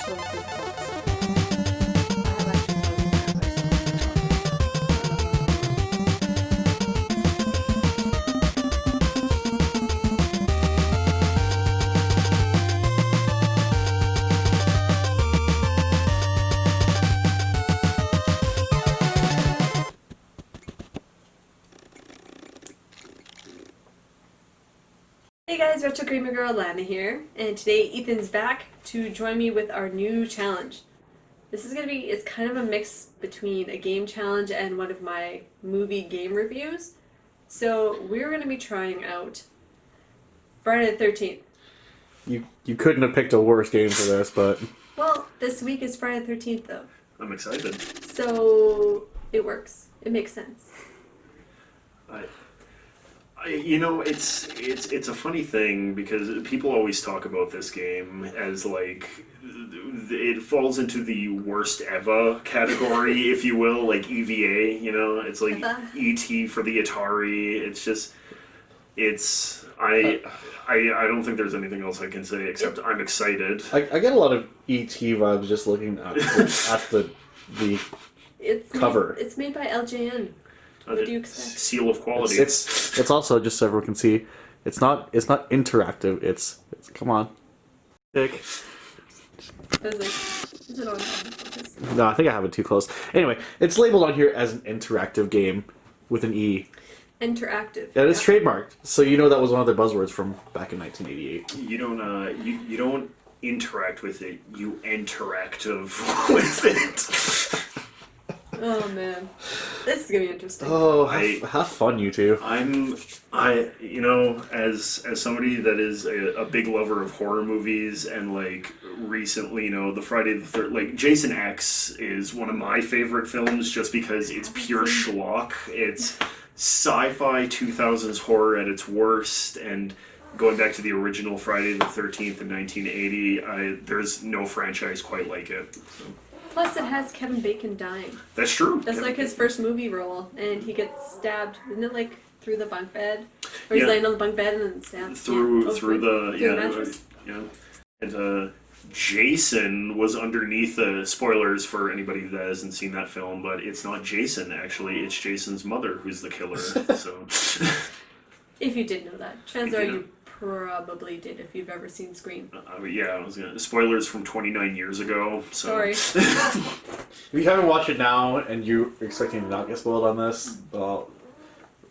So this box. I have actually Hey guys, retrogamergirlAlana here, and today Ethan's back to join me with our new challenge. This is it's kind of a mix between a game challenge and one of my movie game reviews. So we're going to be trying out Friday the 13th. You couldn't have picked a worse game for this, but... Well, this week is Friday the 13th though. I'm excited. So it works. It makes sense. It's a funny thing because people always talk about this game as like it falls into the worst ever category, if you will, like EVA. You know, it's like ET for the Atari. I don't think there's anything else I can say except I'm excited. I get a lot of ET vibes just looking at the cover. It's made by LJN. What do you expect? Seal of quality. It's also, just so everyone can see, it's not interactive. It's come on, pick. Is it on focus? No, I think I have it too close. Anyway, it's labeled on here as an interactive game with an E. Interactive. Yeah, it's trademarked, so you know that was one of their buzzwords from back in 1988. You don't interact with it. You interactive with it. Oh man, this is gonna be interesting. Oh, have fun, you two. As somebody that is a big lover of horror movies and like recently, the Friday the Third, like Jason X is one of my favorite films just because it's pure schlock. It's sci-fi 2000s horror at its worst, and going back to the original Friday the 13th in 1980, there's no franchise quite like it. So. Plus, it has Kevin Bacon dying. That's true. That's like his first movie role, and he gets stabbed. Isn't it like through the bunk bed, or he's laying on the bunk bed and then stabbed through the mattress? And Jason was underneath the spoilers for anybody that hasn't seen that film, but it's not Jason actually. It's Jason's mother who's the killer. So, if you did know that, chances are you probably did if you've ever seen Scream. I was gonna spoilers from 29 years ago. So. Sorry. If you haven't watched it now and you're expecting to not get spoiled on this, well,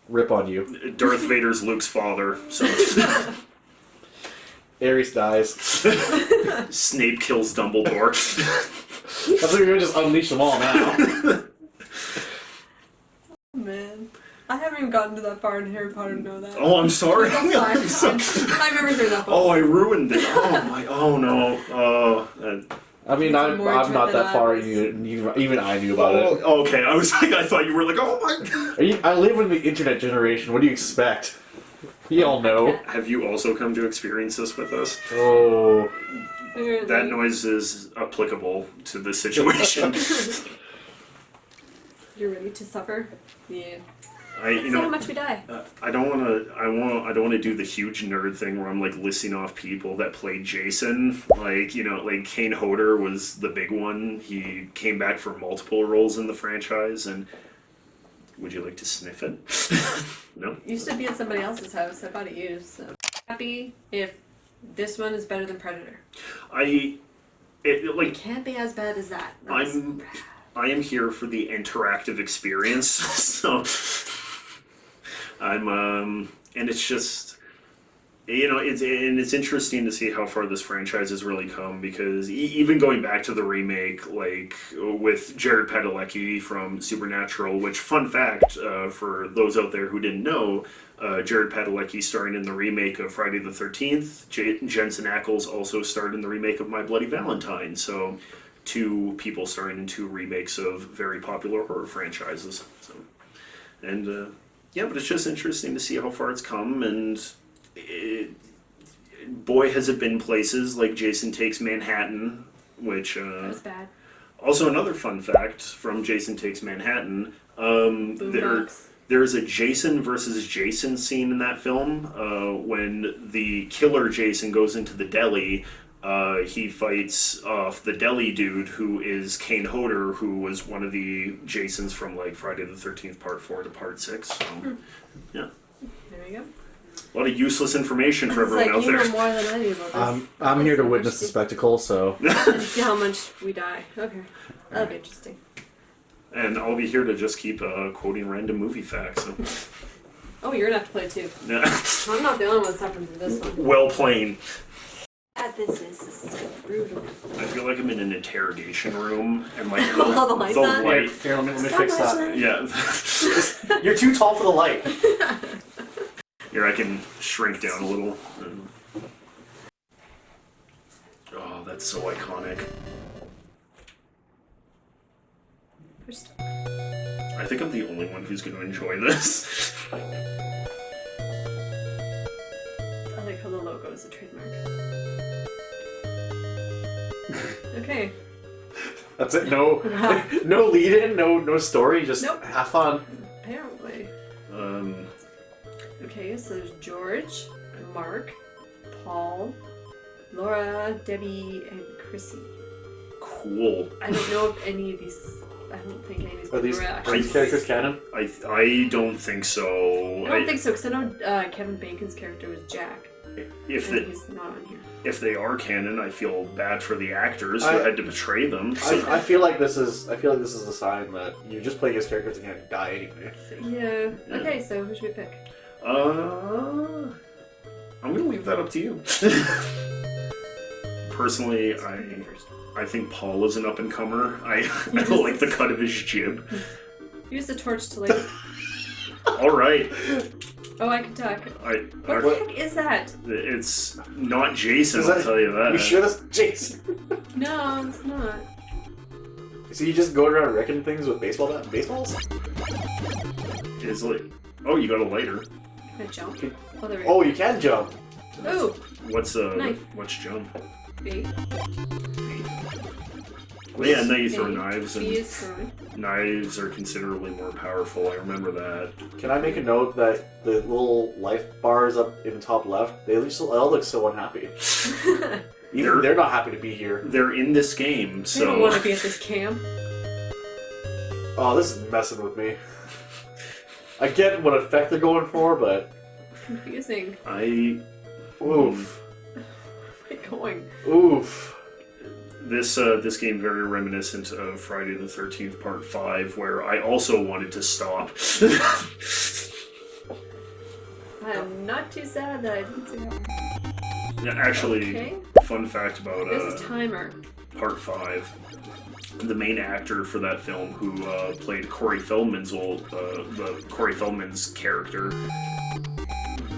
rip on you. Darth Vader's Luke's father. So. Ares dies. Snape kills Dumbledore. That's like you're gonna just unleash them all now. Oh, man. I haven't even gotten to that far in Harry Potter to know that. Oh, I'm sorry. That's fine. I remember through that book. Oh, I ruined it. Oh no. I mean, I'm not that far. Even I knew about it. Oh, okay. I was like, I thought you were like, oh my god. I live in the internet generation. What do you expect? We all know. Have you also come to experience this with us? Oh. That noise is applicable to this situation. You're ready to suffer? Yeah. Let's see how much we die. I don't want to do the huge nerd thing where I'm like listing off people that played Jason. Like Kane Hodder was the big one. He came back for multiple roles in the franchise. And would you like to sniff it? No. Used to be at somebody else's house. I bought it used. So happy if this one is better than Predator. It can't be as bad as that. I am here for the interactive experience. So. And it's just, it's interesting to see how far this franchise has really come, because even going back to the remake, like with Jared Padalecki from Supernatural, which, fun fact, for those out there who didn't know, Jared Padalecki starring in the remake of Friday the 13th, Jensen Ackles also starred in the remake of My Bloody Valentine, so two people starring in two remakes of very popular horror franchises. So, and yeah, but it's just interesting to see how far it's come, and boy, has it been places like Jason Takes Manhattan, which that was bad. Also, another fun fact from Jason Takes Manhattan, there's a Jason versus Jason scene in that film when the killer Jason goes into the deli. he fights off the deli dude who is Kane Hodder, who was one of the Jasons from like Friday the 13th Part 4 to Part 6. So, yeah. There you go. A lot of useless information for It's everyone like out you there. know more than I do about this. I'm here to witness the spectacle, so. And see how much we die. Okay. That'll be interesting. And I'll be here to just keep quoting random movie facts. So. Oh, you're gonna have to play too. Yeah. I'm not the only one suffering through this one. Well playing. This is brutal. I feel like I'm in an interrogation room and like All the lights on? light. Here, let me Stop fix that. watching Yeah. You're too tall for the light. Here I can shrink down a little. Oh, that's so iconic. First. I think I'm the only one who's going to enjoy this. I like how the logo is a trademark. Okay. That's it. No, no lead in, no story. Just Nope. have fun. Apparently. Um, Okay, so there's George, Mark, Paul, Laura, Debbie, and Chrissy. cool. I don't know if any of these. I don't think any of these Are people these, were are actually. these characters canon? I don't think so. I don't think so, because I know Kevin Bacon's character was Jack, If and the, he's not on here. if they are canon, I feel bad for the actors who had to betray them. So. I feel like this is a sign that you're just playing as characters and you're gonna die anyway. Yeah. Okay, so who should we pick? I'm gonna leave that up to you. Personally, I think Paul is an up and comer. I don't like the cut of his jib. Use the torch to light. All right, Oh, I can talk. What the heck is that? It's not Jason. Is I'll that- tell you that. You sure that's Jason? No, it's not. So you just go around wrecking things with baseballs? It's like, oh, you got a lighter. Can I jump? Oh, there we Oh, go. you can jump. Ooh, What's Knife. what's jump? B. Well, yeah, now you throw B. knives, B and is throwing. knives are considerably more powerful. I remember that. Can I make a note that the little life bars up in the top left, they all look so unhappy. Even they're not happy to be here. They're in this game, I don't want to so be at this camp. Oh, this is messing with me. I get what effect they're going for, but Confusing. oof, Where going? oof. this game very reminiscent of Friday the 13th Part 5, where I also wanted to stop. I'm not too sad that I didn't see that. Yeah, actually, Okay. fun fact about There's a timer. Part 5. The main actor for that film, who played Corey Feldman's Corey Feldman's character,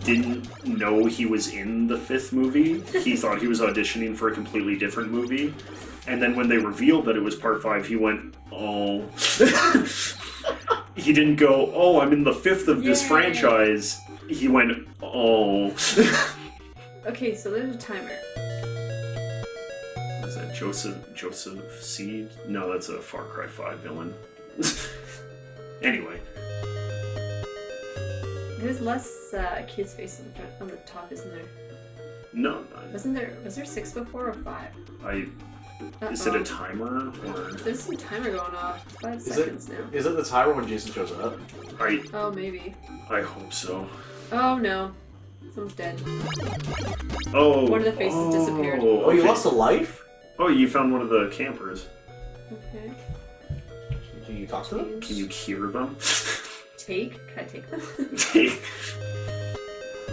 didn't know he was in the 5th movie. He thought he was auditioning for a completely different movie, and then when they revealed that it was Part 5, he went, "Oh." He didn't go, "Oh, I'm in the 5th of this Yay. franchise." He went, "Oh." Okay, so there's a timer. Is that Joseph Seed? No, that's a Far Cry 5 villain. Anyway, There's less kids' face on the top, isn't there? no, Was there 6 before or 5? is it a timer or There's some timer going off. 5 Is seconds now. Is it the timer when Jason shows up? Oh, maybe. I hope so. Oh no. Someone's dead. Oh, One of the faces disappeared. Oh, you okay. lost a life? Oh, you found one of the campers. Okay. Can you talk to them? Can you hear them? Take? Can I take them?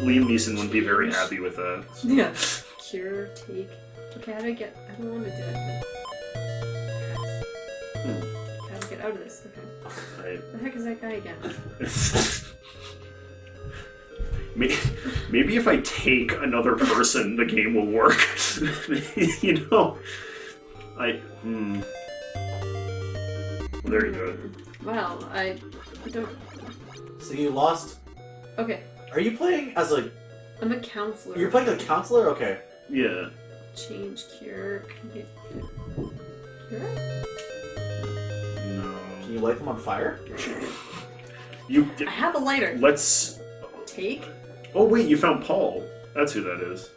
Liam Neeson wouldn't be very happy with that. Yeah. Cure, take. Okay, how do I get... I don't want to do it. How do I get out of this? Okay. The heck is that guy again? Maybe if I take another person, the game will work. You know, There you go. Well, I don't... So you lost. Okay. Are you playing as a? I'm a counselor. You're playing as a counselor? Okay. Yeah. Change, cure, cure? No. Can you light them on fire? I have a lighter. Let's. Take? Oh wait, you found Paul. That's who that is.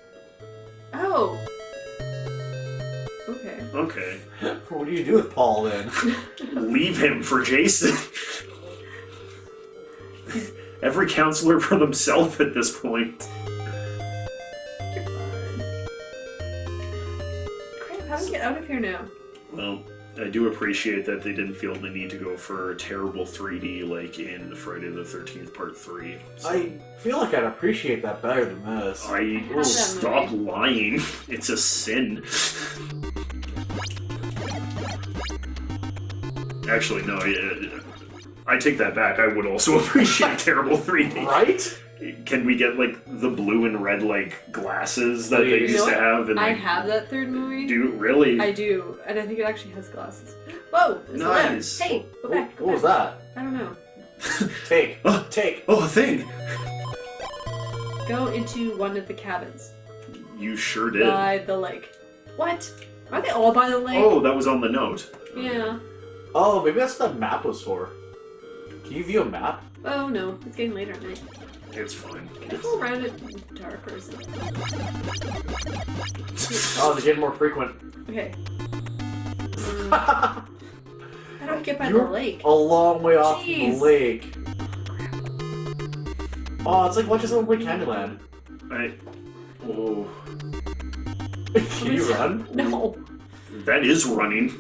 Oh. Okay. What do you do with Paul then? Leave him for Jason. Every counselor for themselves at this point. You're fine. Crap, how do we get out of here now? Well, I do appreciate that they didn't feel the need to go for terrible 3D like in Friday the 13th Part 3. So I feel like I'd appreciate that better than this. I will that stop movie. lying. It's a sin. Actually, no. I take that back. I would also appreciate terrible 3D. Right? Can we get like the blue and red like glasses that they Please. used to have? And I like, have that third movie. do really? I do, and I think it actually has glasses. Whoa! It's a lamp. Nice. Hey, go back. Go What was back. that? I don't know. Take. Oh. Take. Oh, a thing. Go into one of the cabins You sure did. by the lake. What? Are they all by the lake? Oh, that was on the note. Yeah. Oh, maybe that's what that map was for. Can you view a map? Oh no, it's getting later at night. It's fine. Can I go around it in the dark or something? Oh, they're getting more frequent. Okay. How do I get by the You're lake? a long way off Jeez. the lake. Oh, it's like watching someone play Candyland. Oh, Can you run? No. that is running.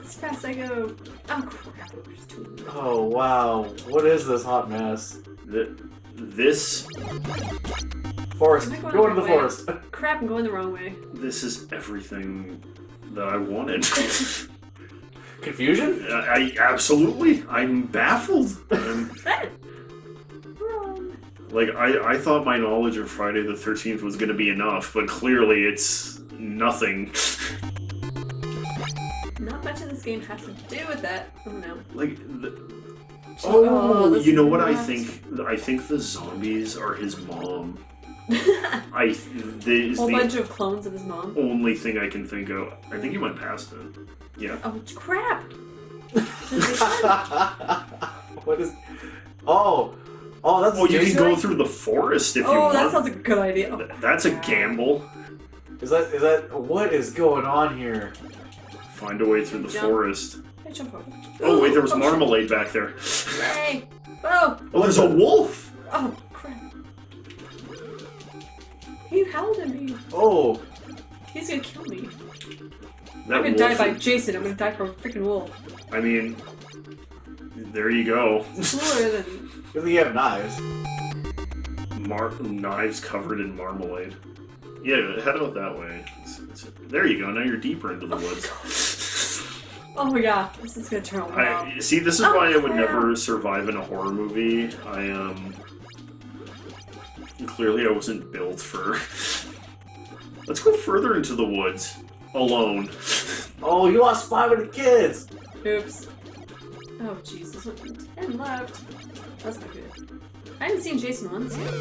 As fast as I go. Oh crap. There's two of them. Oh, wow. What is this hot mess? This Forest. Am I going Go into the the right way? forest. Crap, I'm going the wrong way. is everything that I wanted. Confusion? I absolutely. I'm baffled. Wrong. Like I thought my knowledge of Friday the 13th was going to be enough, but clearly it's nothing. Not much of this game has to do with that. Oh no. Like Oh, this you know what I left. think? I think the zombies are his mom. A whole bunch the of clones of his mom. only thing I can think of. I think you went past it. Yeah. Oh crap! What is... Oh. Oh, that's Oh, you can Jason? go through the forest if you Oh, want. that sounds like a good idea. Oh, That's a gamble. Is that... What is going on here? Find a way through the Jump. forest. I jump over. Oh wait, there was Oh, shit. marmalade back there. Hey! Oh! Oh, there's a wolf. Oh crap! He howled at me. Oh. He's gonna kill me. That I'm gonna die wolf- by Jason. I'm gonna die from a freaking wolf. I mean, there you go. It's cooler than. Good thing you have knives. Knives covered in marmalade. Yeah, head out that way. There you go. Now you're deeper into the woods. Oh yeah, this is gonna turn out well. See, this is Oh, why I would crap. never survive in a horror movie. Clearly I wasn't built for. Let's go further into the woods alone. Oh, you lost 5 of the kids! Oops. Oh jeez, there's only 10 left. That's not good. I haven't seen Jason once yet.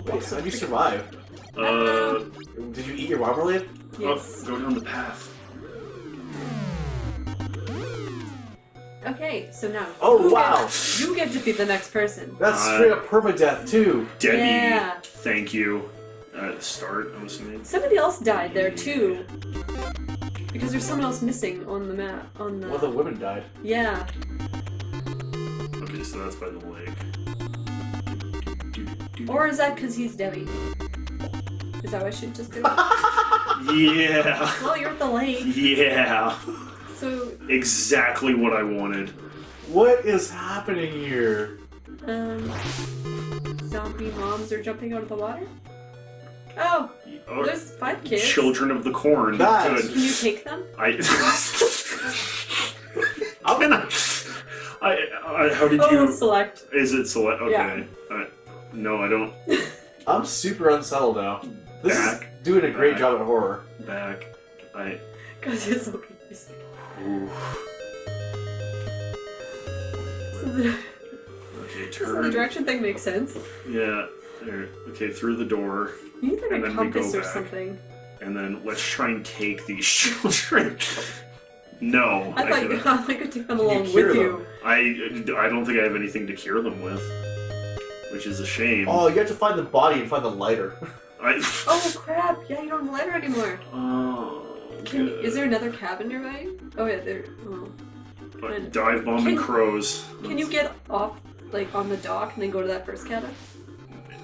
Wait, how did you survive? Did you eat your marmalade? Yes. Oh, go down the path. Okay, so now. Oh, you wow. you get to be the next person. That's straight up permadeath, too. Debbie, Yeah. thank you. Start, I'm assuming. Somebody else died there too. Because there's someone else missing on the map. On the. Well, the women died. Yeah. Okay, so that's by the lake. Or is that because he's Debbie? Is that what I should just do? Yeah. Well, you're at the lake, Yeah. so Exactly what I wanted. What is happening here? zombie moms are jumping out of the water. Oh, Oh, there's 5 kids. Children of the corn. Guys. Good. Can you take them? How did Oh, you? select. Is it select? Okay. Yeah. No, I don't. I'm super unsettled now. This Back. is doing a great Back. job at horror. Back. Because it's so confusing. Ooh. So the, Okay, so the turn. direction thing makes sense. Yeah. There. Okay, through the door, You need like And a then we go compass or back. something. and then let's try and take these children. No, I thought you couldn't. I could take them Can you along cure with them? you. I don't think I have anything to cure them with, which is a shame. Oh, you have to find the body and find the lighter. Oh crap! Yeah, you don't have a lighter anymore. Oh. Is there another cabin nearby? Oh yeah, there. Oh. Dive bombing crows. Can you get off like on the dock and then go to that first cabin?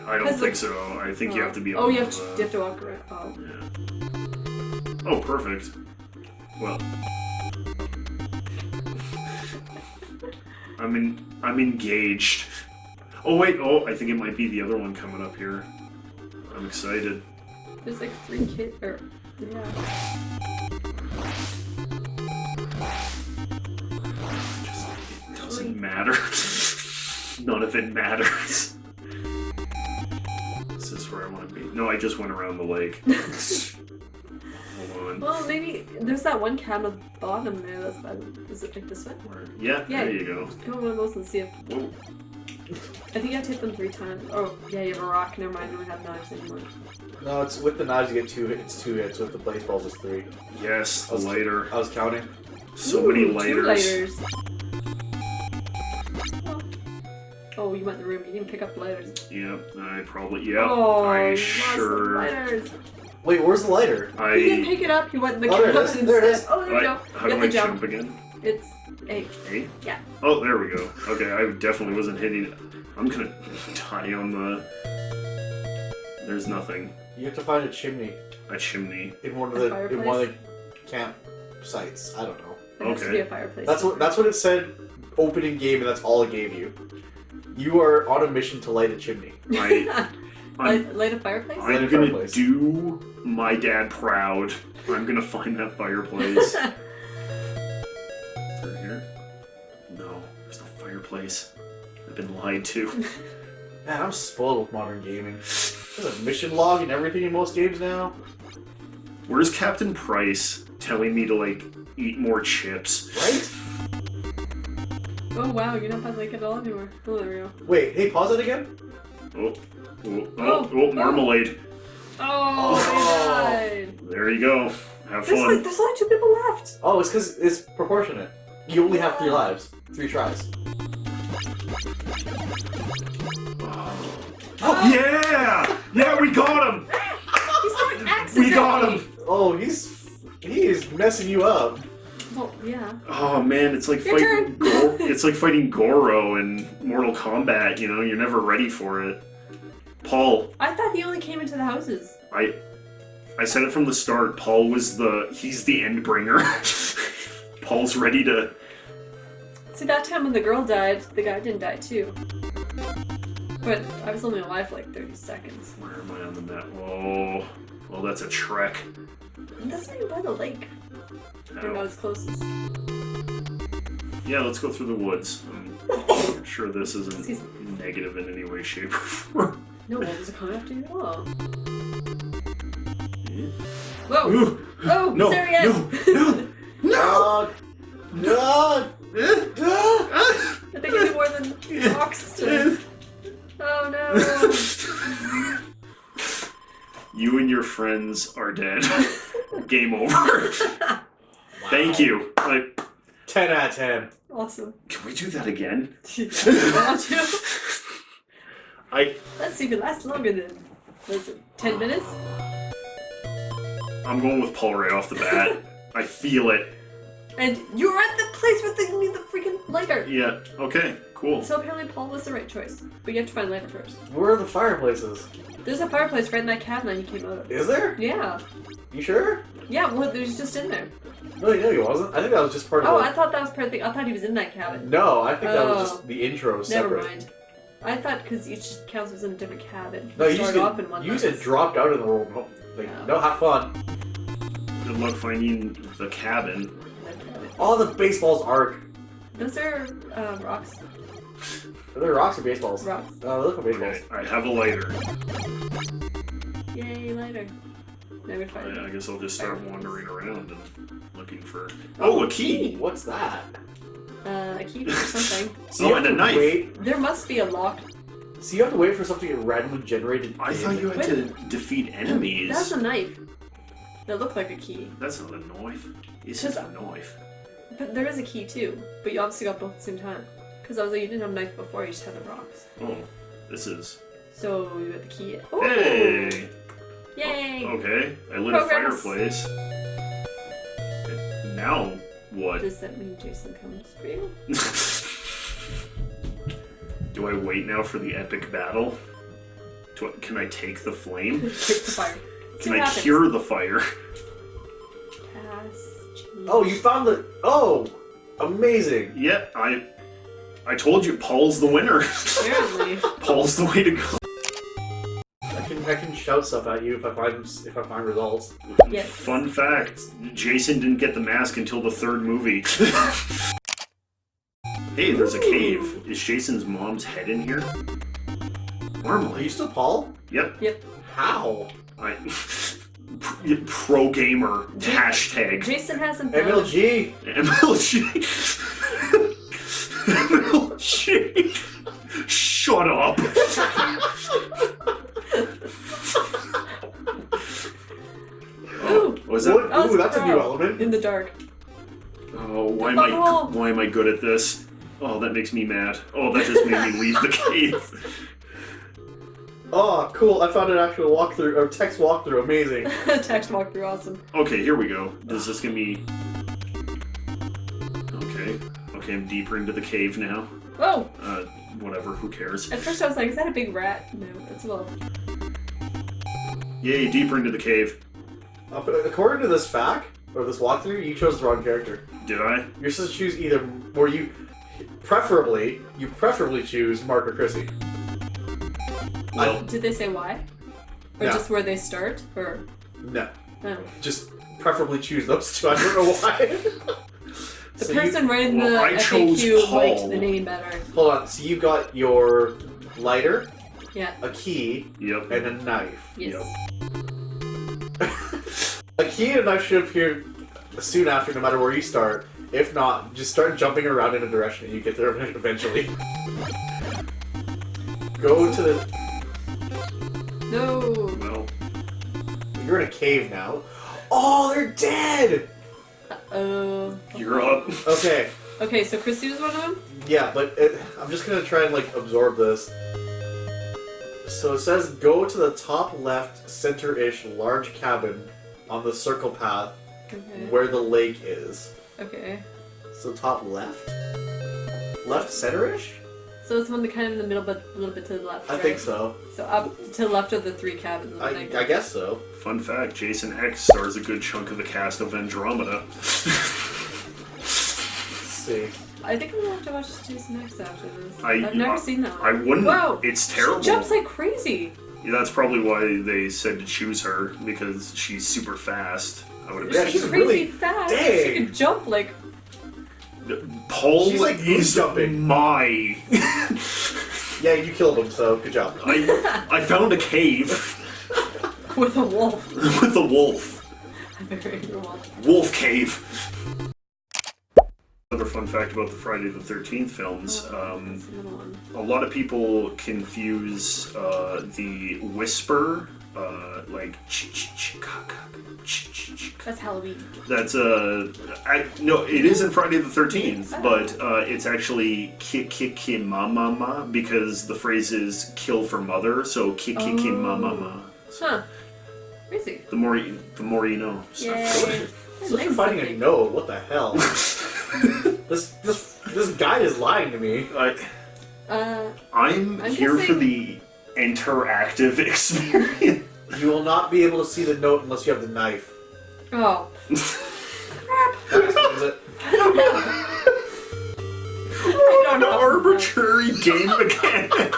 I don't think so. I think you have to be. Oh, you have to walk around. Oh. Yeah. Oh, perfect. Well, I'm engaged. Oh wait. Oh, I think it might be the other one coming up here. I'm excited. There's like 3 kids. Or yeah. It doesn't matter. None of it matters. Is this where I want to be? No, I just went around the lake. Hold on. Well, maybe there's that one cabin at the bottom there. That's bad. Is it like this one? Yeah, there you go. Go on one of those and see if. Whoa. I think I have to hit them 3 times. Oh, yeah, you have a rock. Never mind. We don't have knives anymore. No, it's with the knives you get 2 hits. It's 2 hits. With the baseballs, it's 3. Yes, the lighter. I was counting. So many lighters. 2 lighters. Oh, you went in the room. You didn't pick up the lighters. Yep, I probably. Yep, Oh, I you sure. lost the lighters. Wait, where's the lighter? You didn't pick it up. You went in the Oh, there it cabin is. instead. There it is. Oh, there you go. How You do have I to jump again? It's A. A? Yeah. Oh, there we go. Okay, I definitely wasn't hitting it. I'm gonna die on the. There's nothing. You have to find a chimney A chimney. in one of A the fireplace? campsites. I don't know. There has to be a fireplace. That's what it said. Opening game, and that's all it gave you. You are on a mission to light a chimney. Light a fireplace? I'm gonna do my dad proud. I'm gonna find that fireplace. Through here? No, there's no fireplace. I've been lied to. Man, I'm spoiled with modern gaming. There's a mission log and everything in most games now. Where's Captain Price telling me to, like, eat more chips? Right? Oh wow, you're not that like at all anymore. Oh, there we go. Wait, hey, pause that again? Oh, marmalade. Oh, they died. There you go. Have fun. There's only 2 people left. Oh, it's because it's proportionate. You only have 3 lives. 3 tries. Oh, yeah! Yeah, we got him! He's throwing axes We at got me. him! Oh, he is messing you up. Well, yeah. Oh man, it's like Your fighting it's like fighting Goro in Mortal Kombat, you know, you're never ready for it. Paul, I thought he only came into the houses. I said it from the start, Paul was he's the end bringer. Paul's ready to See, that time when the girl died, the guy didn't die too. But I was only alive for like 30 seconds. Where am I on the map? Oh, well that's a trek. That's not even by the lake. They're not as close as... Yeah, let's go through the woods. I'm sure this isn't negative in any way, shape, or form. No, what was it coming after you? Oh. Yeah. Whoa! Ooh. Oh, No, he's there again! No! No! I think I did more than rocks to... Oh no! You and your friends are dead. Game over. Thank you. Like, 10 out of 10. Awesome. can we do that again? Want to? Let's see if it lasts longer than... Was it 10 minutes? I'm going with Paul right off the bat. I feel it. And you're at the place where they need the freaking lighter! Yeah, okay, cool. So apparently Paul was the right choice. But you have to find lighter first. Where are the fireplaces? There's a fireplace right in that cabin that he came out of. Is there? Yeah. You sure? Yeah, well, there's just in there. No, he wasn't. I think that was just part of Oh, the... I thought that was part of the... I thought he was in that cabin. No, I think that was just the intro separate. Never mind. I thought because each council was in a different cabin. No, you started off in one said dropped out of the room. Like, no, have fun. Good luck finding the cabin. All the baseballs arc. Those are rocks. Are they rocks or baseballs? Rocks. Oh, they look like baseballs. Okay, I have a lighter. Yay, lighter. Now we find I guess I'll just start wandering around and looking for... Oh, a key! What's that? a key for something. So you and have a to knife. Wait. There must be a lock. So you have to wait for something to get randomly generated. I thought you had to defeat enemies. That's a knife. That looked like a key. That's not a knife. It's just a knife. But there is a key too. But you obviously got both at the same time. Because I was like, you didn't have a knife before, you just had the rocks. Oh, this is... So you got the key. Oh! Hey! Yay! Okay, I lit a Progress. fireplace. Now what? Does that mean Jason comes for you? Do I wait now for the epic battle? Can I take the flame? Take the fire. Can I cure the fire? Pass. Change. Oh, you found the. Oh, amazing. Yeah, I told you, Paul's the winner. Apparently. Paul's the way to go. I can shout stuff at you if I find results. Yes. Fun fact: Jason didn't get the mask until the third movie. Hey, there's a cave. Is Jason's mom's head in here? Are Normally. you still Paul? Yep. Yep. How? Pro gamer hashtag. Jason hasn't found MLG. MLG. MLG. Shut up. Ooh. Was that? What? Oh, Ooh, that's a new squirrel. element. In the dark. Oh, why Butthole. am I good at this? Oh, that makes me mad. Oh, that just made me leave the cave. Oh, cool. I found an actual walkthrough, or text walkthrough. Amazing. Text walkthrough, awesome. Okay, here we go. Does this give me... Okay. Okay, I'm deeper into the cave now. Whoa! Whatever, who cares? At first I was like, is that a big rat? No, it's a wolf. Yay, deeper into the cave. According to this fact, or this walkthrough, you chose the wrong character. Did I? You're supposed to choose either, or you preferably choose Mark or Chrissy. Well, Did they say why? Or No. just where they start? Or No, no. just preferably choose those two. I don't know why. The So person writing well, the I chose FAQ Paul. liked the name better. Hold on. So you got your lighter, Yeah. a key, yep. and a knife. Yes. A key and a knife should appear soon after, no matter where you start. If not, just start jumping around in a direction and you get there eventually. Go to the... No. Well, You're in a cave now. Oh, they're dead! you're up. Okay, Okay, so Christy was one of them? yeah, but I'm just gonna try and, like, absorb this. So it says, go to the top left, center-ish, large cabin on the circle path Okay. where the lake is. Okay. So top left? Left center-ish? So it's one that kind of in the middle, but a little bit to the left. I right? think so. So up to the left of the three cabins. I guess so. Fun fact, Jason X stars a good chunk of the cast of Andromeda. Let's see. I think I'm gonna have to watch Jason X after this. I- I've never seen that I one. wouldn't. Whoa! It's terrible. She jumps like crazy. Yeah, that's probably why they said to choose her, because she's super fast. I would Yeah, have She's she's crazy really- fast. dang. She can jump like. Paul She's like is jumping. my... Yeah, you killed him, so good job. I found a cave With a wolf. with a wolf. A very angry wolf. Wolf cave. Another fun fact about the Friday the 13th films, That's another one. a lot of people confuse the whisper, like That's Halloween. that's no, it is in Friday the 13th, but it's actually ki ma ma ma because the phrase is kill for mother, so ki ma ma ma. Huh. Crazy. The more you know. So. Yay. So you're finding a note. What the hell? This guy is lying to me. I'm here for guessing- the interactive experience. You will not be able to see the note unless you have the knife. Oh. Crap. Is it? I don't An know. arbitrary game mechanic.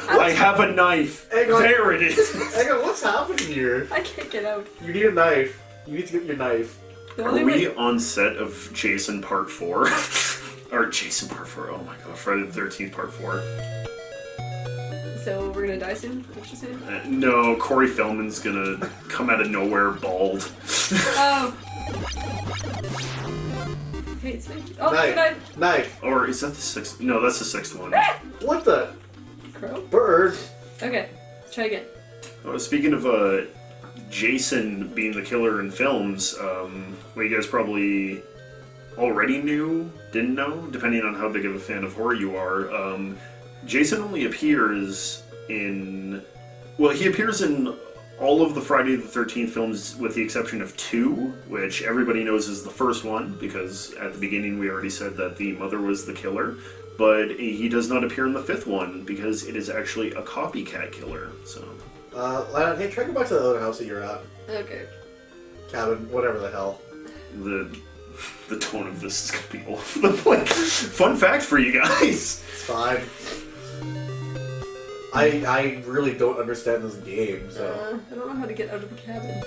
I have a knife. Hang on. There it is. Hang on, what's happening here? I can't get out. You need a knife. You need to get your knife. The Are only we way. on set of Jason Part 4? Or Jason Part 4, oh my god, Friday the 13th Part 4. So we're gonna die soon? What you saying? No, Corey Feldman's gonna come out of nowhere bald. Oh. Hey, it's me. Oh, good night. Knife. Or is that the sixth? No, that's the sixth one. What the? Crow? Bird. Okay. Try again. Speaking of Jason being the killer in films, well, you guys probably already knew, didn't know, depending on how big of a fan of horror you are. Jason only appears in... Well, he appears in all of the Friday the 13th films, with the exception of 2, which everybody knows is the first one, because at the beginning we already said that the mother was the killer, but he does not appear in the 5th one, because it is actually a copycat killer, so... Lana, hey, try to go back to the other house that you're at. Okay. Cabin, whatever the hell. The tone of this is gonna be all over the place. Fun fact for you guys! It's fine. I really don't understand this game, so... I don't know how to get out of the cabin.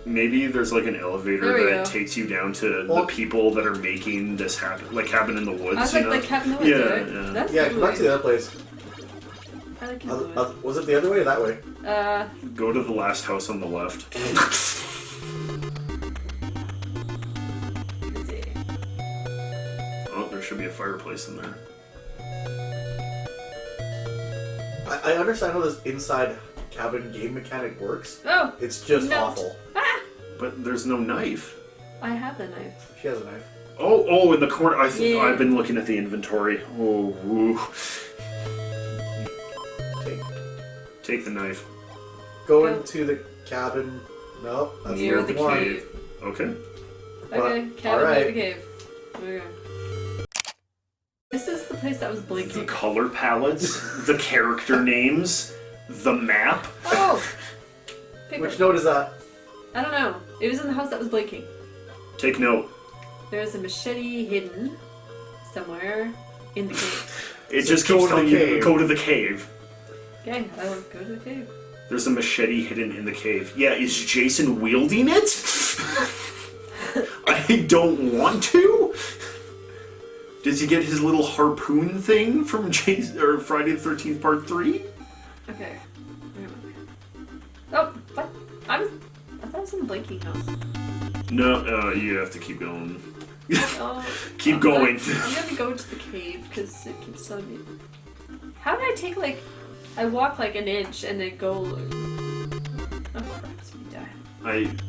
Maybe there's like an elevator There we that go. takes you down to the people that are making this happen, like Cabin in the Woods, I was you like, know? the cabin in the woods, right? Yeah. That's Yeah, the come back to the other place. I like it in the woods. Was it the other way or that way? Go to the last house on the left. Let's see. Oh, there should be a fireplace in there. I understand how this inside cabin game mechanic works. Oh! It's just No. awful. Ah! But there's no knife. I have the knife. She has a knife. Oh, in the corner. Yeah. I've been looking at the inventory. Oh, woo. Take the knife. Go Go. into the cabin. No, that's Near the one. cave. Okay. Okay, cabin alright. near the cave. Okay. This is the place that was The blinking. color palettes, the character names, the map. Oh! Paper. Which note is that? I don't know. It was in the house that was blinking. Take note. There's a machete hidden somewhere in the cave. It So just go keeps to the telling you to cave. go to the cave. Okay, I will go to the cave. There's a machete hidden in the cave. Yeah, is Jason wielding it? I don't want to. Does he get his little harpoon thing from Jason or Friday the 13th Part 3? Okay. Oh, what? I thought it was in the blinking house. No, you have to keep going. Oh, Keep going. I'm gonna go to the cave because it keeps telling me. How did I take like? I walk like an inch and then go. Oh crap! Somebody died.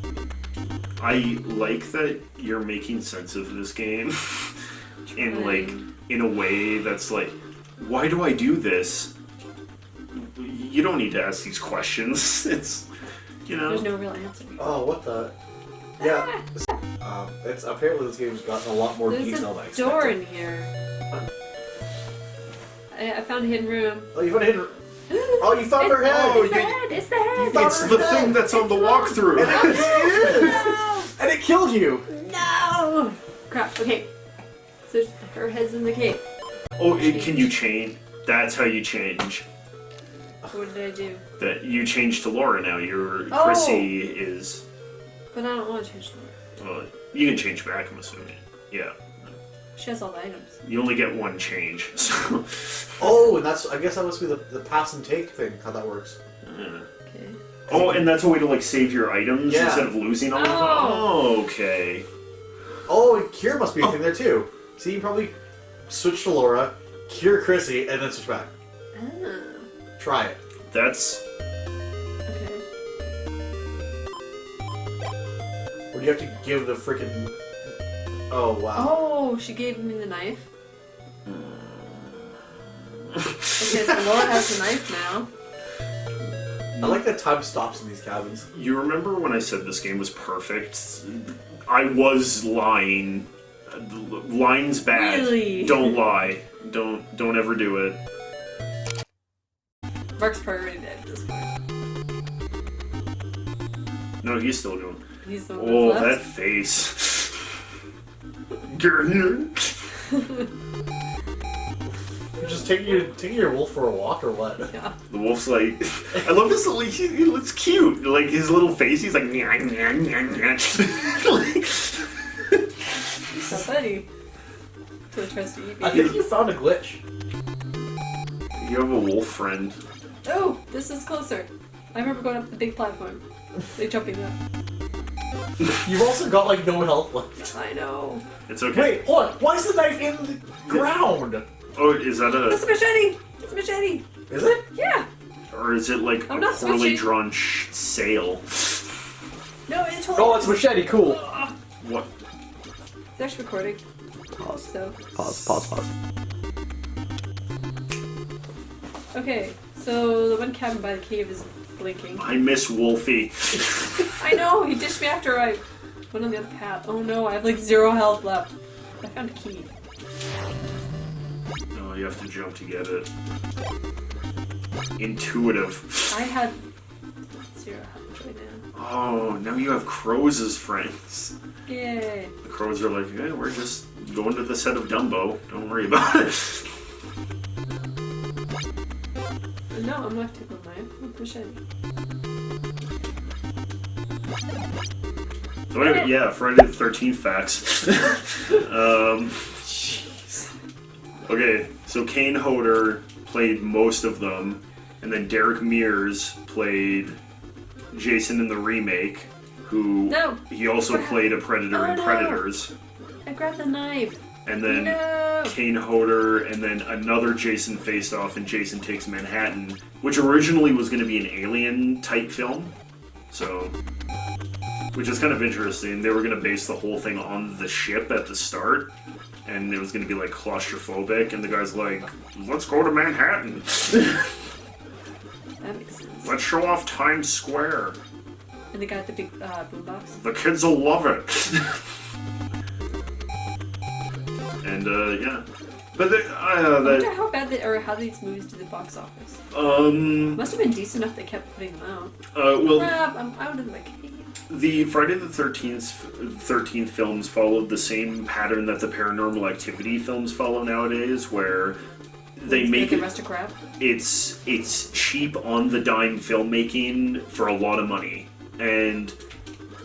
I like that you're making sense of this game in like in a way that's like, why do I do this? You don't need to ask these questions. It's, you know. There's no real answer. Oh, what the? Yeah. It's apparently this game's gotten a lot more There's detailed than I a expected. door in here. I found a hidden room. Oh, you found a hidden. Oh, you found her head. Oh, It's the head. It's the head. found It's her the head. thing that's on the walkthrough. No! And it killed you. No! Crap. Okay. So her head's in the cave. Oh, can you change? That's how you change. What did I do? That you change to Laura now. Your Oh. Chrissy is. But I don't want to change the word. Well, you can change back. I'm assuming. Yeah. She has all the items. You only get one change. So. Oh, and I guess that must be the pass and take thing, how that works. Okay. Oh, and that's a way to like save your items Yeah. instead of losing all of them. Oh. Oh, okay. Oh, and cure must be a thing there too. See, you probably switch to Laura, cure Chrissy, and then switch back. Ah. Try it. That's Okay. Or do you have to give the freaking... Oh, wow. Oh, she gave me the knife. Okay, so Laura has the knife now. I like that time stops in these cabins. You remember when I said this game was perfect? I was lying. Lying's bad. Really? Don't lie. Don't ever do it. Mark's probably already dead at this point. No, he's still going. He's the one Oh, that's that left. face. You're Just taking your wolf for a walk or what? Yeah. The wolf's like, I love his little, he looks cute. Like his little face, he's like, nyah, nyah, nyah, nyah. Like, So funny. So it tries to eat I me. think you found a glitch. you have a wolf friend. Oh, this is closer. I remember going up the big platform. They jumping up. You've also got like no health left. I know. It's okay. Wait, hold on. Why is the knife in the ground? Oh, is that It's a a, machete! It's a machete! Is it? Yeah! or is it like I'm a not poorly switching. drawn sail? No, it's totally. Oh, it's machete. Cool. What? It's actually recording. Pause. So. Pause. Okay, so the one cabin by the cave is blinking. I miss Wolfie. I know, he dished me after I went on the other path. Oh no, I have like 0 health left. I found a key. No, you have to jump to get it. Intuitive. I had 0 health right now. Oh, now you have crows as friends. Yay. The crows are like, hey, we're just going to the set of Dumbo. Don't worry about it. No, I'm not taking mine. I'm pushing. So anyway, yeah, Friday the 13th facts. Okay, so Kane Hodder played most of them, and then Derek Mears played Jason in the remake, who he also played a Predator in Predators. I grabbed the knife. And then Kane Hodder, and then another Jason faced off in Jason Takes Manhattan, which originally was going to be an Alien-type film. So, which is kind of interesting. They were going to base the whole thing on the ship at the start, and it was going to be like claustrophobic, and the guy's like, let's go to Manhattan. That makes sense. Let's show off Times Square. And the guy with the big boombox? The kids will love it. And, yeah. But I wonder how bad how these movies do the box office. Must have been decent enough they kept putting them out. Well... I would have like... The Friday the 13th films followed the same pattern that the Paranormal Activity films follow nowadays, where they make the rest of crap. It's cheap on the dime filmmaking for a lot of money. And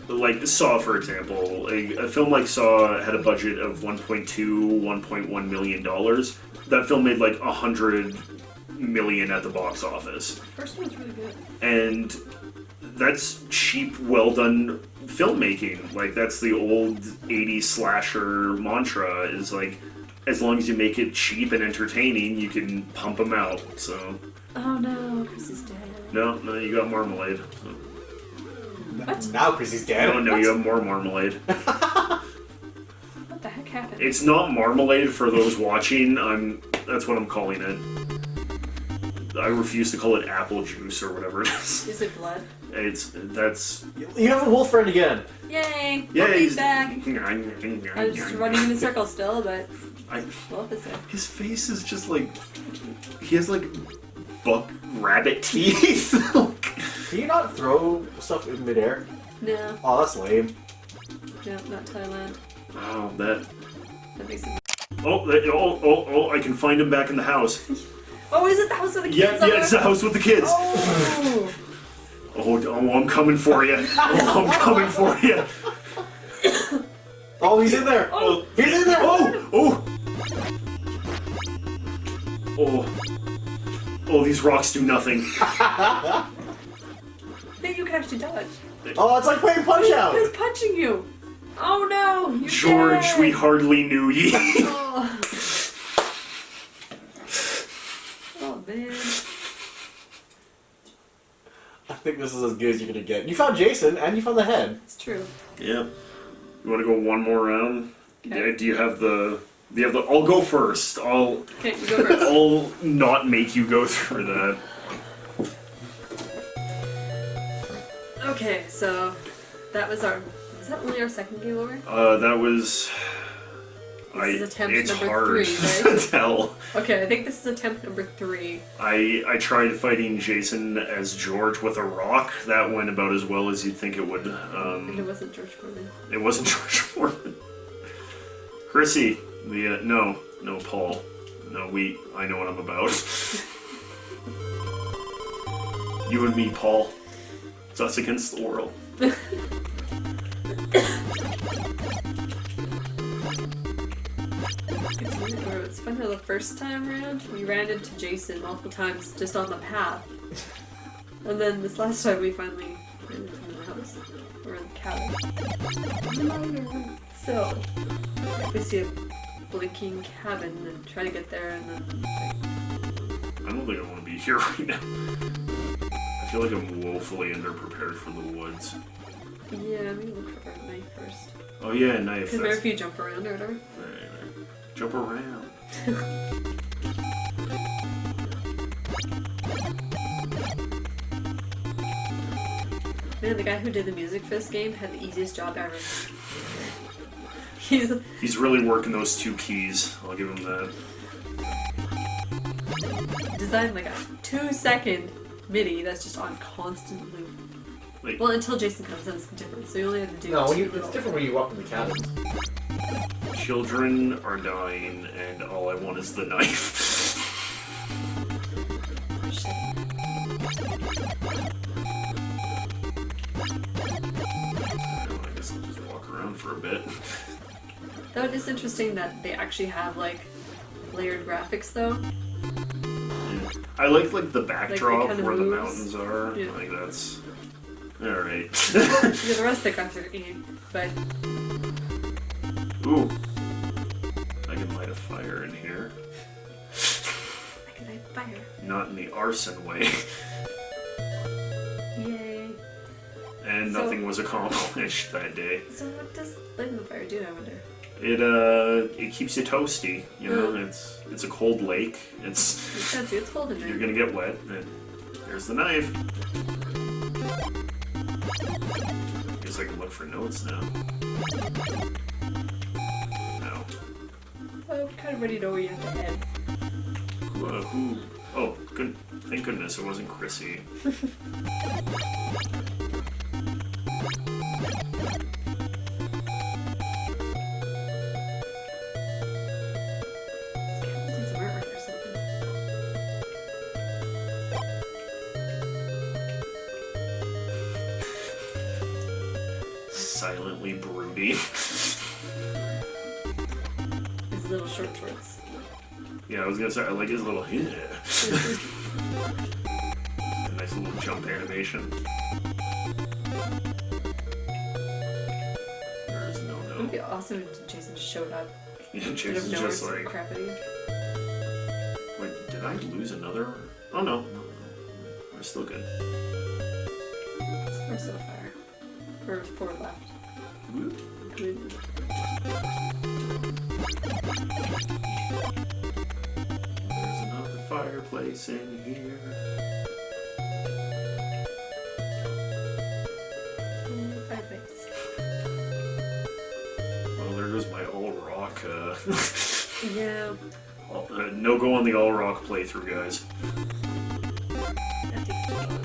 like Saw, for example, a film like Saw had a budget of $1.1 million. That film made like $100 million at the box office. The first one's really good. And that's cheap, well done filmmaking. Like, that's the old 80s slasher mantra, is like, as long as you make it cheap and entertaining, you can pump them out. So. Oh no, Chris is dead. No, you got Marmalade. So. What? Now Chrissy's dead. No, you have more Marmalade. What the heck happened? It's not Marmalade for those watching. That's what I'm calling it. I refuse to call it apple juice or whatever it is. Is it blood? That's. You have a wolf friend again. Yay! Yeah, He's back. I'm just running in a circle still, but wolf is there. His face is just like he has like buck rabbit teeth. Can you not throw stuff in midair? No. Oh, that's lame. No, not Thailand. Oh, that makes it. Oh! I can find him back in the house. Oh, is it the house with the kids? Yeah, it's the house with the kids. Oh. Oh, I'm coming for you. I'm coming for you. Oh, he's in there. Oh. He's in there. Oh, these rocks do nothing. Think you can actually dodge. Oh, it's like playing Punch Out. Who's punching you? Oh no! You're George, dead. we hardly knew ye. Oh. Oh man. I think this is as good as you're gonna get. You found Jason, and you found the head. It's true. Yeah. You want to go one more round? Okay. Yeah, do you have the? I'll go first. Okay, you go first. I'll not make you go through that. Okay, so that was our. Was that only our second game over? That was. This is attempt it's number hard 3, right? to tell. Okay, I think this is attempt number 3. I tried fighting Jason as George with a rock. That went about as well as you'd think it would. And it wasn't George Foreman. It wasn't George Foreman. Chrissy, no, Paul. No, I know what I'm about. You and me, Paul. It's us against the world. It's funny how the first time around, we ran into Jason multiple times just on the path. And then this last time we finally ran into him in the house. Or in the cabin. So, if we see a blinking cabin and try to get there and then... I don't think I want to be here right now. I feel like I'm woefully underprepared for the woods. Yeah, I'm gonna look for a knife first. Oh yeah, knife. Because if you jump around or whatever. Right. Jump around. Man, the guy who did the music for this game had the easiest job ever. He's really working those 2 keys. I'll give him that. designed like a 2-second MIDI that's just on constant loop. Like, Well, until Jason comes in, it's different. So you only have to do No, two it's little- different when you walk in the cabin. children are dying, and all I want is the knife. Oh, shit. I guess I'll just walk around for a bit. Though it is interesting that they actually have like layered graphics though. Yeah. I like the backdrop kind of where the moves. mountains are. Yeah. Like that's alright. Yeah, the rest of the graphics are easy, but Ooh. I can light a fire in here. I can light fire. Not in the arson way. Yay. And So- nothing was accomplished that day. So what does lighting the fire do, I wonder? It keeps you toasty, you know. Mm. It's a cold lake. It's Makes sense, it's cold in there. you're gonna get wet. And there's the knife. Guess I can look for notes now. No. I'm kind of ready to know where you have to head. Who? Oh, good. Thank goodness it wasn't Chrissy. It's some artwork or something. Silently broody. His little short shorts. Yeah, I was gonna say I like his little a nice little jump animation. There is no It would note. be awesome if Jason just showed up. Yeah, Out of Jason's nowhere, just some like, crap at you. wait, did I lose another? Oh no, we're still good. It's four so far. Or 4 left. Good. There's another fireplace in here. 5 bits. Well, there goes my all rock. Yeah. No go on the all rock playthrough, guys. That takes too long.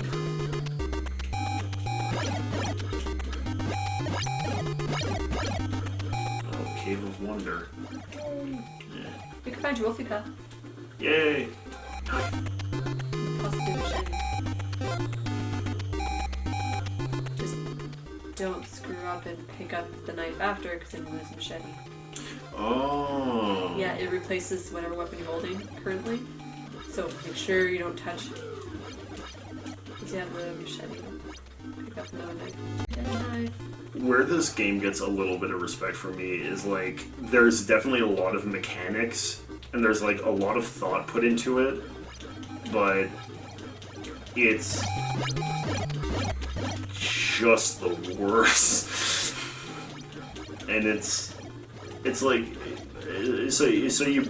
Oh, Cave of Wonder. Yeah. We can find you Wolfie Cup. Yay! Possibly machete. Just don't screw up and pick up the knife after, because then you lose the machete. Oh. Yeah, it replaces whatever weapon you're holding currently. So make sure you don't touch. Because you have the machete. Pick up another knife. Get a knife. Where this game gets a little bit of respect from me is like there's definitely a lot of mechanics and there's like a lot of thought put into it, but it's just the worst. And it's like so you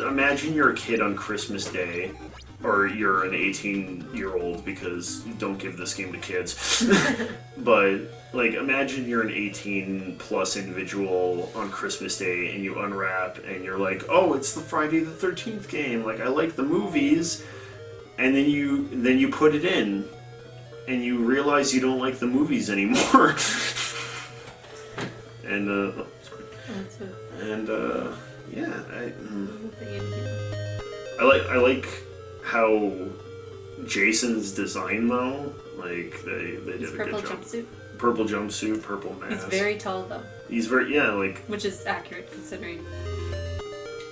imagine you're a kid on Christmas Day, or you're an 18-year-old, because don't give this game to kids. But like imagine you're an 18+ individual on Christmas Day and you unwrap and you're like, oh, it's the Friday the 13th game, like I like the movies, and then you put it in and you realize you don't like the movies anymore. And That's it. and yeah, Nothing in here. I like how Jason's design though, like they did It's a purple good job. jumpsuit. Purple jumpsuit, purple mask. He's very tall though, He's very like, which is accurate considering.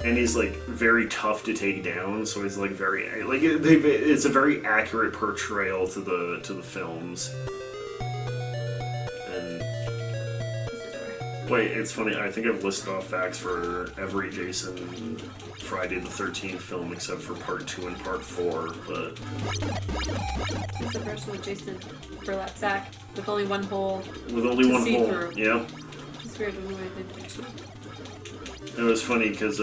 and he's like very tough to take down. So he's like very like it's a very accurate portrayal to the films. And wait, it's funny. I think I've listed off facts for every Jason Friday the 13th film except for Part 2 and Part 4. But It's a version with Jason burlap sack with only one hole. with only To one see hole, through. yeah. It's weird. I don't know why I did that too. It was funny because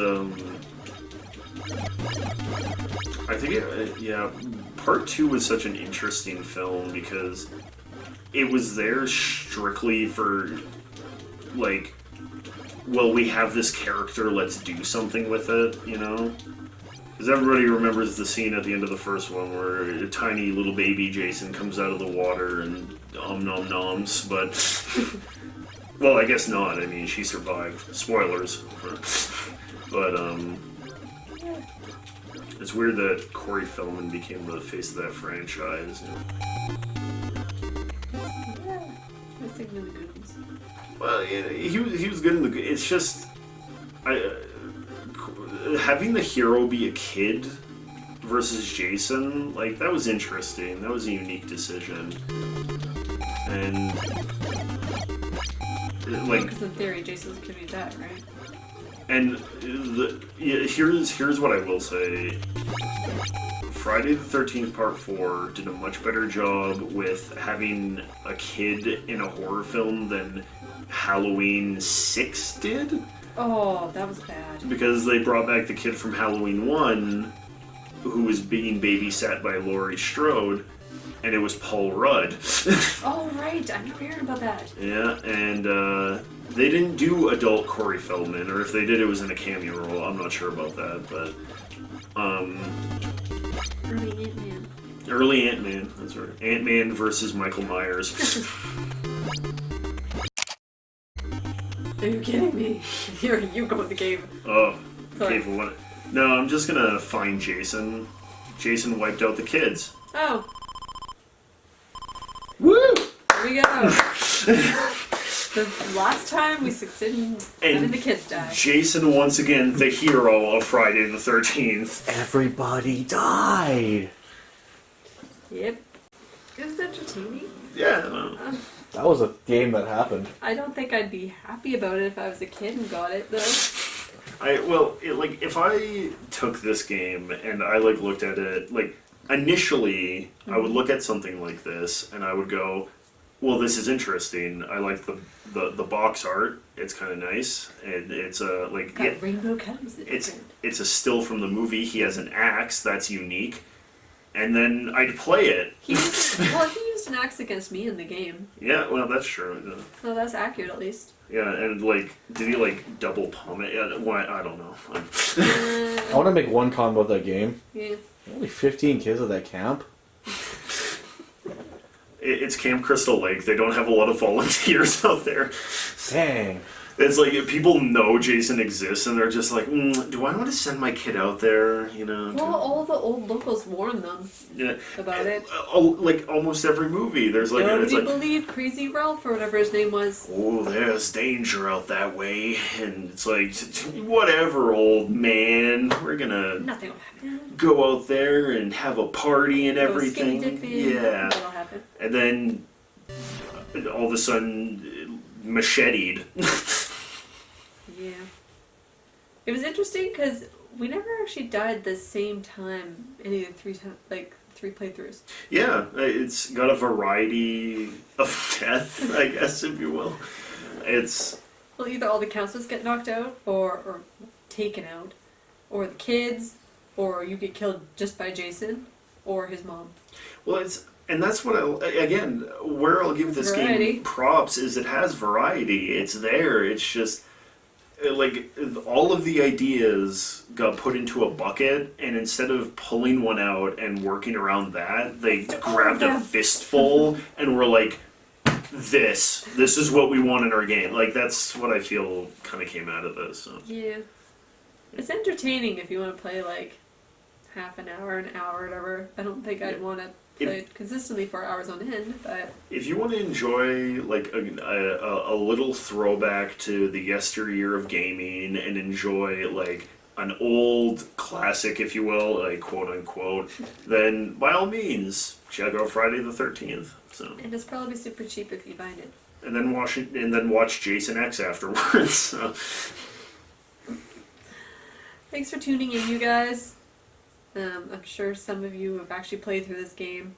I think Part 2 was such an interesting film because it was there strictly for, like, well, we have this character, let's do something with it, you know? Because everybody remembers the scene at the end of the first one where a tiny little baby Jason comes out of the water and nom noms, but... well, I guess not. I mean, she survived. Spoilers. But, it's weird that Corey Feldman became the face of that franchise. Yeah. I was thinking of the good ones. Well, yeah, he was good in the... It's just... having the hero be a kid versus Jason, like, that was interesting. That was a unique decision. And... like... Because in theory, Jason's kid be dead, right? And here's what I will say. Friday the 13th Part 4 did a much better job with having a kid in a horror film than Halloween 6 did. Oh, that was bad. Because they brought back the kid from Halloween 1 who was being babysat by Laurie Strode, and it was Paul Rudd. Oh, right. I never heard about that. Yeah, and they didn't do adult Corey Feldman, or if they did, it was in a cameo role. I'm not sure about that, but... Early Ant-Man. Early Ant-Man, that's right. Ant-Man versus Michael Myers. Are you kidding me? You go in the game. Oh, Sorry. okay, for what? No, I'm just gonna find Jason. Jason wiped out the kids. Oh. Woo! Here we go. The last time we succeeded in having the kids die. Jason, once again, the hero of Friday the 13th. Everybody died. Yep. It was entertaining. Yeah. That was a game that happened. I don't think I'd be happy about it if I was a kid and got it, though. If I took this game and I, like, looked at it, like, initially, I would look at something like this and I would go, well, this is interesting. I like the box art. It's kind of nice. And it's a, like... Got rainbow colors. It's a still from the movie. He has an axe. That's unique. And then I'd play it. He used an axe against me in the game. Yeah, well, that's true. Yeah. Well, that's accurate, at least. Yeah, and, like, did he, like, double palm it? Yeah, why? I don't know. I want to make one comment about that game. Yeah. Only 15 kids at that camp. It's Camp Crystal Lake. They don't have a lot of volunteers out there. Dang. It's like people know Jason exists, and they're just like, "Do I want to send my kid out there?" You know. Well, all the old locals warned them about it. Like almost every movie, there's like Nobody believed Crazy Ralph or whatever his name was. Oh, there's danger out that way, and it's like, whatever, old man. We're gonna Nothing will happen. Go out there and have a party and everything. Go skinny dipping. Yeah. That'll happen. And then all of a sudden, macheted. Yeah. It was interesting because we never actually died the same time any of the three playthroughs. Yeah, it's got a variety of death, I guess, if you will. It's... Well, either all the counselors get knocked out or taken out, or the kids, or you get killed just by Jason, or his mom. Well, it's... And that's what again, where I'll give this game props is it has variety. It's there. It's just... like, all of the ideas got put into a bucket, and instead of pulling one out and working around that, they grabbed a fistful and were like, this is what we want in our game. Like, that's what I feel kind of came out of this. So. Yeah. It's entertaining if you want to play, like, half an hour, whatever. I don't think I'd want to play it consistently for hours on end, but... If you want to enjoy, like, a little throwback to the yesteryear of gaming and enjoy, like, an old classic, if you will, like, quote-unquote, then, by all means, check out Friday the 13th. So. And it's probably super cheap if you find it. And then watch Jason X afterwards. So. Thanks for tuning in, you guys. I'm sure some of you have actually played through this game.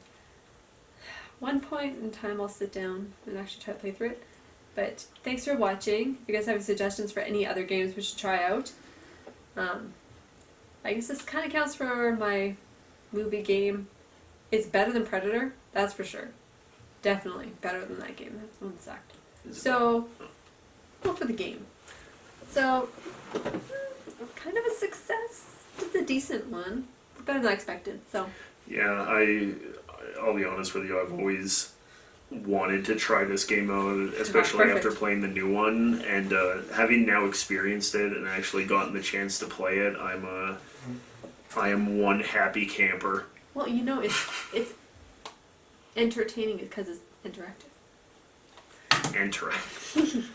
One point in time I'll sit down and actually try to play through it. But thanks for watching. If you guys have any suggestions for any other games we should try out. I guess this kind of counts for my movie game. It's better than Predator, that's for sure. definitely better than that game. That's one sec. Is it So, go for the game. So, kind of a success. Just a decent one. Better than I expected. So, Yeah, I'll be honest with you. I've always wanted to try this game out, especially perfect. after playing the new one, and having now experienced it and actually gotten the chance to play it. I am one happy camper. well, you know, it's entertaining because it's interactive. Interact.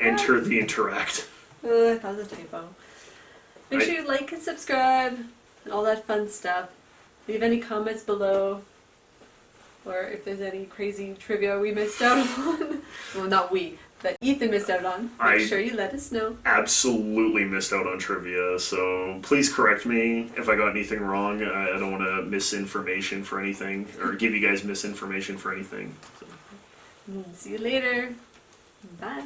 Enter the interact. That was a typo. Make I- sure you like and subscribe and all that fun stuff. Leave any comments below, or if there's any crazy trivia we missed out on. Well, not we, that Ethan missed out on. Make sure you let us know. Absolutely missed out on trivia, so please correct me if I got anything wrong. I don't want to misinformation for anything, or give you guys misinformation for anything. So. See you later. Bye.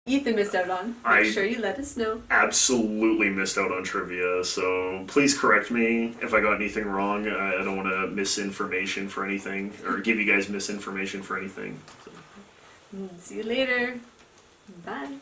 Ethan missed out on. Make sure you let us know. Absolutely missed out on trivia, so please correct me if I got anything wrong. I don't want to misinformation for anything, or give you guys misinformation for anything. So. See you later. Bye.